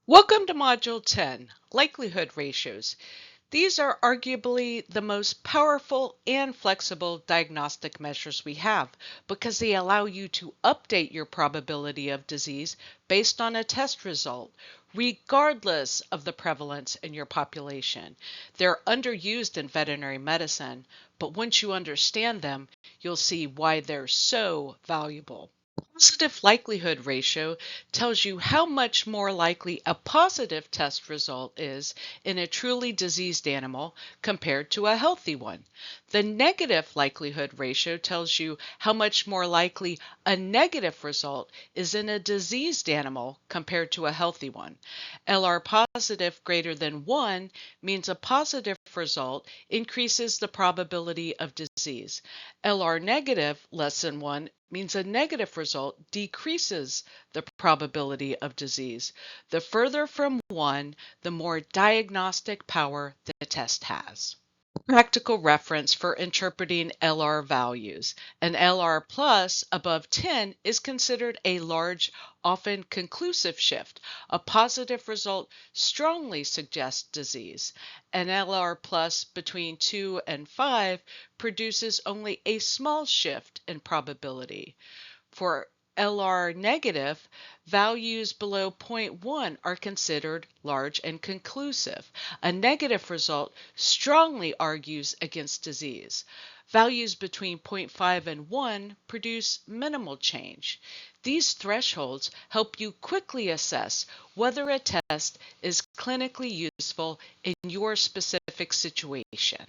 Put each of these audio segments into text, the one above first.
Welcome to Module 10, Likelihood Ratios. These are arguably the most powerful and flexible diagnostic measures we have because they allow you to update your probability of disease based on a test result, regardless of the prevalence in your population. They're underused in veterinary medicine, but once you understand them, you'll see why they're so valuable. Positive likelihood ratio tells you how much more likely a positive test result is in a truly diseased animal compared to a healthy one. The negative likelihood ratio tells you how much more likely a negative result is in a diseased animal compared to a healthy one. LR positive greater than 1 means a positive result increases the probability of disease. LR negative less than 1 means a negative result decreases the probability of disease. The further from 1, the more diagnostic power the test has. Practical reference for interpreting LR values. An LR plus above 10 is considered a large, often conclusive shift. A positive result strongly suggests disease. An LR plus between 2 and 5 produces only a small shift in probability. For LR negative, values below 0.1 are considered large and conclusive. A negative result strongly argues against disease. Values between 0.5 and 1 produce minimal change. These thresholds help you quickly assess whether a test is clinically useful in your specific situation.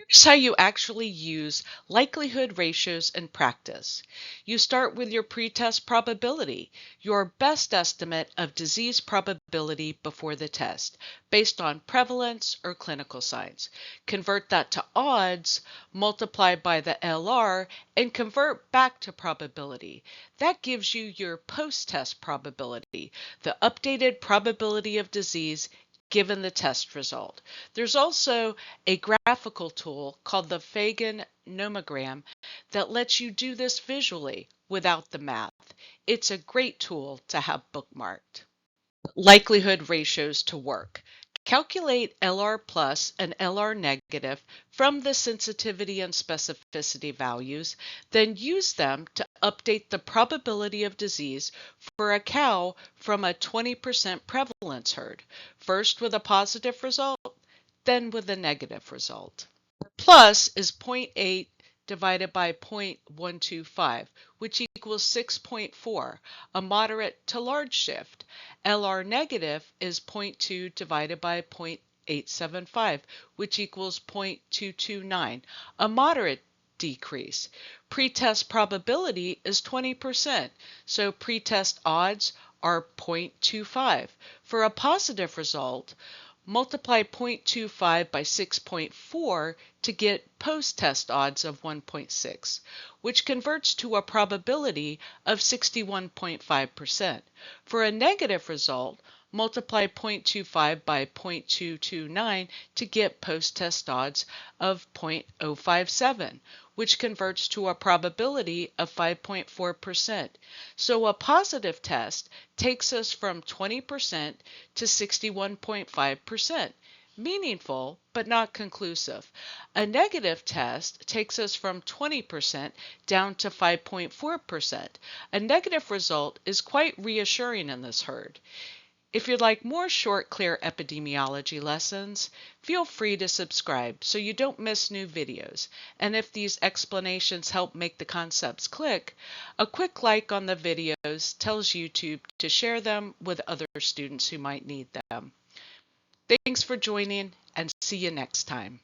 Here's how you actually use likelihood ratios in practice. You start with your pretest probability, your best estimate of disease probability before the test, based on prevalence or clinical signs. Convert that to odds, multiply by the LR, and convert back to probability. That gives you your post-test probability, the updated probability of disease given the test result. There's also a graphical tool called the Fagan nomogram that lets you do this visually without the math. It's a great tool to have bookmarked. Likelihood ratios to work. Calculate LR plus and LR negative from the sensitivity and specificity values, then use them to update the probability of disease for a cow from a 20% prevalence herd, first with a positive result, then with a negative result. Plus is 0.8 divided by 0.125, which equals 6.4, a moderate to large shift. LR negative is 0.2 divided by 0.875, which equals 0.229, a moderate decrease. Pretest probability is 20%, so pretest odds are 0.25. For a positive result, multiply 0.25 by 6.4 to get post-test odds of 1.6, which converts to a probability of 61.5%. For a negative result, multiply 0.25 by 0.229 to get post-test odds of 0.057, which converts to a probability of 5.4%. So a positive test takes us from 20% to 61.5%. Meaningful, but not conclusive. A negative test takes us from 20% down to 5.4%. A negative result is quite reassuring in this herd. If you'd like more short, clear epidemiology lessons, feel free to subscribe so you don't miss new videos. And if these explanations help make the concepts click, a quick like on the videos tells YouTube to share them with other students who might need them. Thanks for joining, and see you next time.